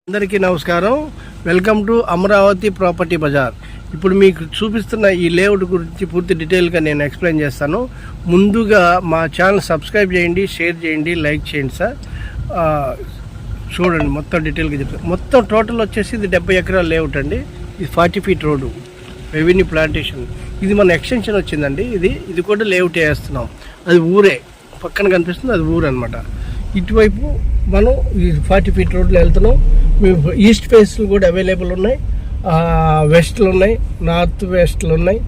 అందరికీ నమస్కారం. Welcome to Amaravati property Bazar. ఇప్పుడు మీకు చూపిస్తున్న ఈ లేఅవుట్ గురించి పూర్తి డీటెయిల్గా నేను ఎక్స్ప్లెయిన్ చేస్తాను. ముందుగా మా ఛానల్ సబ్స్క్రైబ్ చేయండి, షేర్ చేయండి, లైక్ చేయండి సార్. చూడండి మొత్తం డీటెయిల్గా చెప్తాను. మొత్తం టోటల్ వచ్చేసి ఇది 70 ఎకరాల లేఅవుట్ అండి. ఇది 40 ఫీట్ రోడ్డు, రెవెన్యూ ప్లాంటేషన్. ఇది మన ఎక్స్టెన్షన్ వచ్చిందండి. ఇది కూడా లేఅవుట్ వేస్తున్నాం. అది ఊరే పక్కన కనిపిస్తుంది, అది ఊరు అనమాట. ఇటువైపు మనం ఈ 40 ఫీట్ రోడ్లో వెళ్తున్నాం. ఈస్ట్ ఫేస్లు కూడా అవైలబుల్ ఉన్నాయి, వెస్ట్లు ఉన్నాయి, నార్త్ వెస్ట్లు ఉన్నాయి,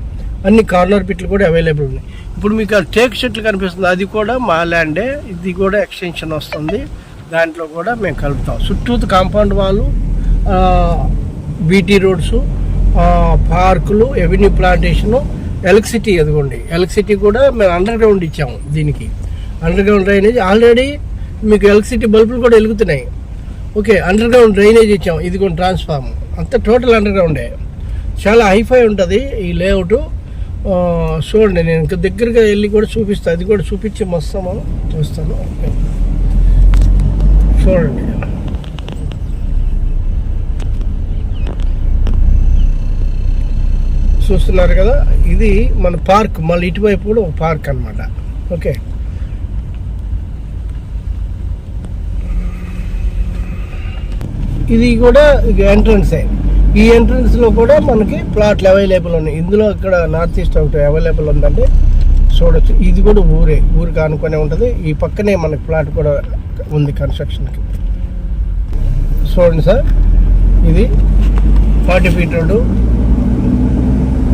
అన్ని కార్నర్ పిట్లు కూడా అవైలబుల్ ఉన్నాయి. ఇప్పుడు మీకు ఆ టేక్ చెట్లు కనిపిస్తుంది, అది కూడా మా ల్యాండే. ఇది కూడా ఎక్స్టెన్షన్ వస్తుంది, దాంట్లో కూడా మేము కలుపుతాం. చుట్టూ కాంపౌండ్ వాళ్ళు, బీటీ రోడ్స్, పార్కులు, ఎవెన్యూ ప్లాంటేషను, ఎలక్ట్రిసిటీ. అదిగోండి ఎలక్ట్రిసిటీ కూడా మేము అండర్ గ్రౌండ్ ఇచ్చాము. దీనికి అండర్ గ్రౌండ్ డ్రైనేజ్ ఆల్రెడీ మీకు ఎలక్ట్రిసిటీ బల్బులు కూడా వెలుగుతున్నాయి. ఓకే, అండర్ గ్రౌండ్ డ్రైనేజ్ ఇచ్చాము. ఇది కూడా ట్రాన్స్ఫార్మ్ అంతా టోటల్ అండర్ గ్రౌండే. చాలా హైఫై ఉంటుంది ఈ లేఅవుట్. చూడండి, నేను ఇంకా దగ్గరగా వెళ్ళి కూడా చూపిస్తాను. అది కూడా చూపించి వస్తాను. చూడండి, చూస్తున్నారు కదా, ఇది మన పార్క్. మళ్ళీ ఇటువైపు కూడా ఒక పార్క్ అనమాట. ఓకే, ఇది కూడా ఎంట్రన్సే. ఈ ఎంట్రన్స్లో కూడా మనకి ప్లాట్లు అవైలబుల్ ఉన్నాయి. ఇందులో ఇక్కడ నార్త్ ఈస్ట్ ఒకటి అవైలబుల్ ఉందండి, చూడొచ్చు. ఇది కూడా ఊరికి ఆనుకునే ఉంటుంది. ఈ పక్కనే మనకి ప్లాట్ కూడా ఉంది కన్స్ట్రక్షన్కి. చూడండి సార్, ఇది 40 feet road,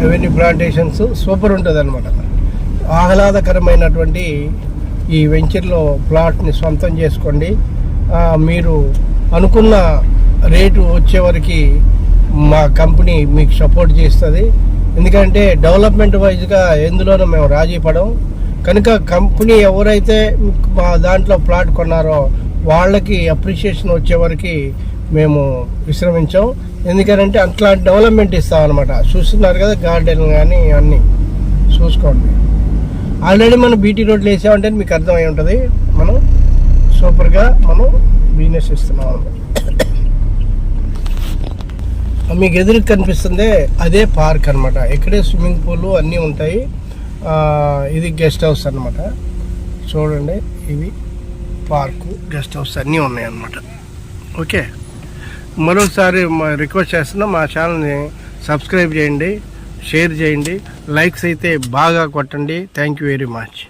avenue plantations super ఉంటుంది అనమాట. ఆహ్లాదకరమైనటువంటి ఈ వెంచర్లో ప్లాట్ని సొంతం చేసుకోండి. మీరు అనుకున్న రేటు వచ్చేవరకు మా కంపెనీ మీకు సపోర్ట్ చేస్తుంది. ఎందుకంటే డెవలప్మెంట్ వైజ్గా ఎందులోనూ మేము రాజీ పడం. కనుక కంపెనీ ఎవరైతే మా దాంట్లో ప్లాట్ కొన్నారో వాళ్ళకి అప్రిషియేషన్ వచ్చేవరకు మేము విశ్రమించాం. ఎందుకంటే అట్లా డెవలప్మెంట్ ఇస్తామన్నమాట. చూస్తున్నారు కదా, గార్డెన్ కానీ అన్నీ చూసుకోండి. ఆల్రెడీ మనం బీటీ రోడ్లు వేసామంటే మీకు అర్థమై ఉంటుంది. మనం సూపర్గా మనం బిజినెస్ ఇస్తున్నాం అన్నమాట. మీకు ఎదురుకు కనిపిస్తుంది అదే పార్క్ అనమాట. ఇక్కడే స్విమ్మింగ్ పూల్ అన్నీ ఉంటాయి. ఇది గెస్ట్ హౌస్ అనమాట. చూడండి, ఇది పార్కు, గెస్ట్ హౌస్ అన్నీ ఉన్నాయి అన్నమాట. ఓకే, మరోసారి రిక్వెస్ట్ చేస్తున్నా, మా ఛానల్ని సబ్స్క్రైబ్ చేయండి, షేర్ చేయండి, లైక్స్ అయితే బాగా కొట్టండి. Thank you very much.